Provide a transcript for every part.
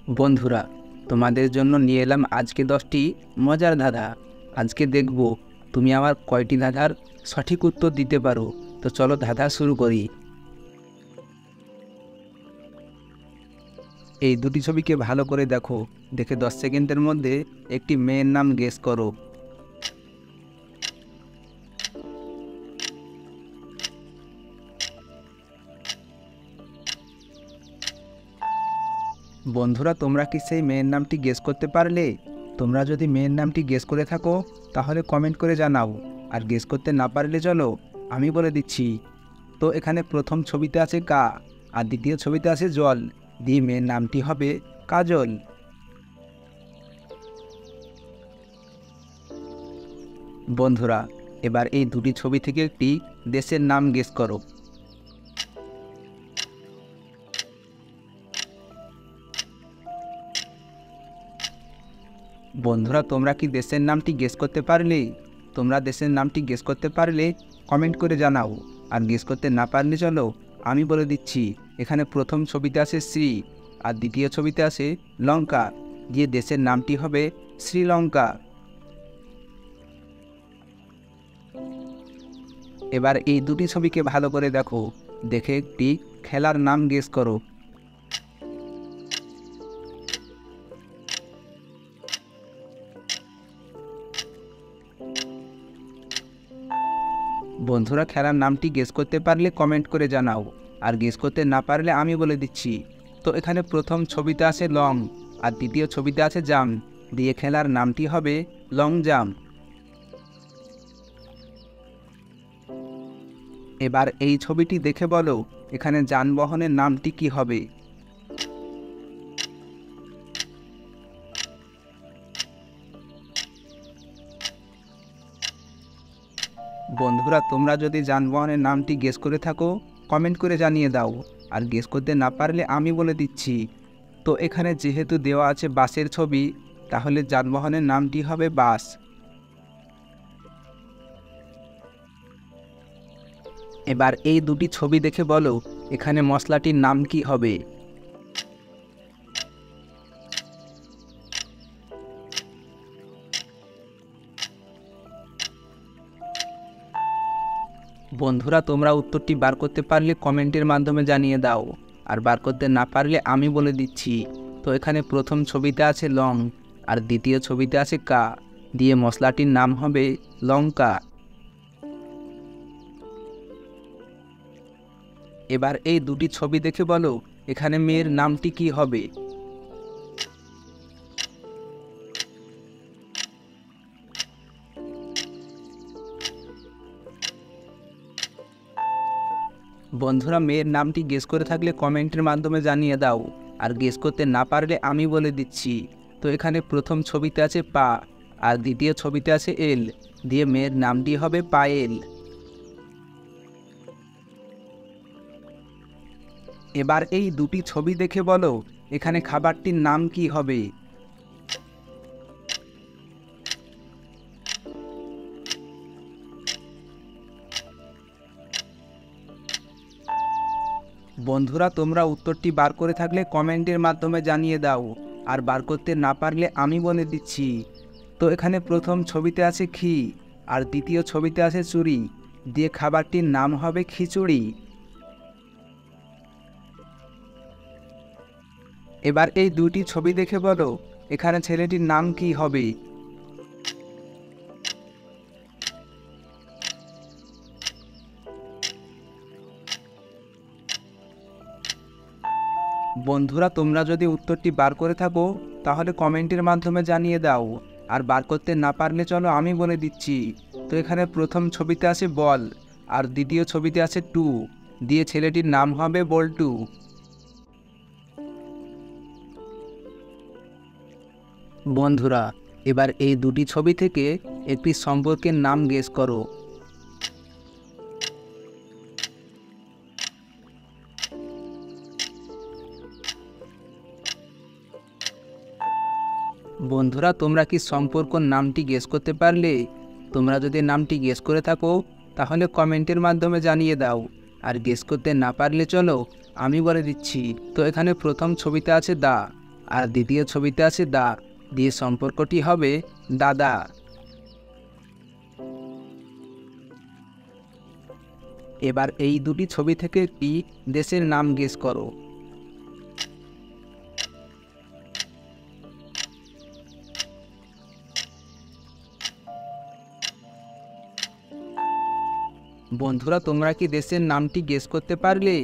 বন্ধুরা, তোমাদের জন্য নিয়ে এলাম আজকে 10টি মজার ধাঁধা। আজকে দেখব তুমি আমার কয়টি ধাঁধার সঠিক উত্তর দিতে পারো। তো চলো ধাঁধা শুরু করি। এই দুটি ছবিকে ভালো করে দেখো। দেখে 10 সেকেন্ডের মধ্যে একটি মেয়ের নাম গেস করো। বন্ধুরা, তোমরা কি সেই মেয়ের নামটি গেস করতে পারলে? তোমরা যদি মেয়ের নামটি গেস করে থাকো তাহলে কমেন্ট করে জানাও। আর গেস করতে না পারলে চলো আমি বলে দিচ্ছি। তো এখানে প্রথম ছবিতে আছে কা, আর দ্বিতীয় ছবিতে আছে জল, দিয়ে মেয়ের নামটি হবে কাজল। বন্ধুরা, এবার এই দুটি ছবি থেকে একটি দেশের নাম গেস করো। বন্ধুরা, তোমরা কি দেশের নামটি গেস করতে পারলে? তোমরা দেশের নামটি গেস করতে পারলে কমেন্ট করে জানাও। আর গেস করতে না পারলে চলো আমি বলে দিচ্ছি। এখানে প্রথম ছবিতে আছে শ্রী, আর দ্বিতীয় ছবিতে আছে লঙ্কা, দিয়ে দেশের নামটি হবে শ্রীলঙ্কা। এবার এই দুটি ছবিকে ভালো করে দেখো। দেখে একটি খেলার নাম গেস করো। বন্ধুরা, খেলার নামটি গেস করতে পারলে কমেন্ট করে জানাও। আর গেস করতে না পারলে আমি বলে দিচ্ছি। তো এখানে প্রথম ছবিতে আছে লং, আর দ্বিতীয় ছবিতে আছে জাম, দিয়ে খেলার নামটি হবে লং জাম। এবার এই ছবিটি দেখে বলো এখানে যানবাহনের নামটি কি হবে। বন্ধুরা, তোমরা যদি যানবাহনের নামটি গেস করে থাকো কমেন্ট করে জানিয়ে দাও। আর গেস করতে না পারলে আমি বলে দিচ্ছি। তো এখানে যেহেতু দেওয়া আছে বাসের ছবি, তাহলে যানবাহনের নামটি হবে বাস। এবার এই দুটি ছবি দেখে বলো এখানে মশলাটির নাম কি হবে। বন্ধুরা, তোমরা উত্তরটি বার করতে পারলে কমেন্টের মাধ্যমে জানিয়ে দাও। আর বার করতে না পারলে আমি বলে দিচ্ছি। তো এখানে প্রথম ছবিতে আছে লং, আর দ্বিতীয় ছবিতে আছে কা, দিয়ে মশলাটির নাম হবে লঙ্কা। এবার এই দুটি ছবি দেখে বলো এখানে মেয়ের নামটি কি হবে। বন্ধুরা, মেয়ের নামটি গেস করে থাকলে কমেন্টের মাধ্যমে জানিয়ে দাও। আর গেস করতে না পারলে আমি বলে দিচ্ছি। তো এখানে প্রথম ছবিতে আছে পা, আর দ্বিতীয় ছবিতে আছে এল, দিয়ে মেয়ের নামটি হবে পায়েল। এবার এই দুটি ছবি দেখে বলো এখানে খাবারটির নাম কি হবে। বন্ধুরা, তোমরা উত্তরটি বার করে থাকলে কমেন্টের মাধ্যমে জানিয়ে দাও। আর বার করতে না পারলে আমি বলে দিচ্ছি। তো এখানে প্রথম ছবিতে আছে ঘি, আর দ্বিতীয় ছবিতে আছে চুরি, দিয়ে খাবারটির নাম হবে খিচুড়ি। এবার এই দুটি ছবি দেখে বলো এখানে ছেলেটির নাম কি হবে। বন্ধুরা, তোমরা যদি উত্তরটি বার করে থাকো তাহলে কমেন্টের মাধ্যমে জানিয়ে দাও। আর বার করতে না পারলে চলো আমি বলে দিচ্ছি। তো এখানে প্রথম ছবিতে আছে বল, আর দ্বিতীয় ছবিতে আছে টু, দিয়ে ছেলেটির নাম হবে বল্টু। বন্ধুরা, এবার এই দুটি ছবি থেকে একটি সম্পর্কের নাম গেস করো। বন্ধুরা, তোমরা কি সম্পর্কর নামটি গেস করতে পারলে? তোমরা যদি নামটি গেস করে থাকো তাহলে কমেন্টের মাধ্যমে জানিয়ে দাও। আর গেস করতে না পারলে চলো আমি বলে দিচ্ছি। তো এখানে প্রথম ছবিতে আছে দা, আর দ্বিতীয় ছবিতে আছে দা, দিয়ে সম্পর্কটি হবে দাদা। এবার এই দুটি ছবি থেকে একটি দেশের নাম গেস করো। বন্ধুরা, তোমরা কি দেশের নামটি গেস করতে পারলে?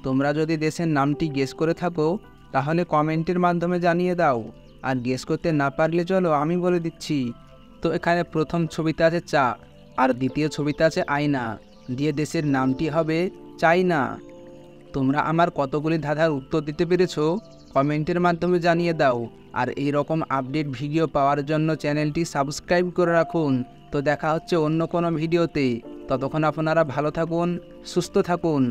তোমরা যদি দেশের নামটি গেস করে থাকো তাহলে কমেন্টের মাধ্যমে জানিয়ে দাও। আর গেস করতে না পারলে চলো আমি বলে দিচ্ছি। তো এখানে প্রথম ছবিতে আছে চা, আর দ্বিতীয় ছবিতে আছে আয়না, দিয়ে দেশের নামটি হবে চায়না। তোমরা আমার কতগুলি ধাঁধার উত্তর দিতে পেরেছো কমেন্টের মাধ্যমে জানিয়ে দাও। আর এই রকম আপডেট ভিডিও পাওয়ার জন্য চ্যানেলটি সাবস্ক্রাইব করে রাখুন। তো দেখা হচ্ছে অন্য কোনো ভিডিওতে। ততক্ষণ আপনারা ভালো থাকুন, সুস্থ থাকুন।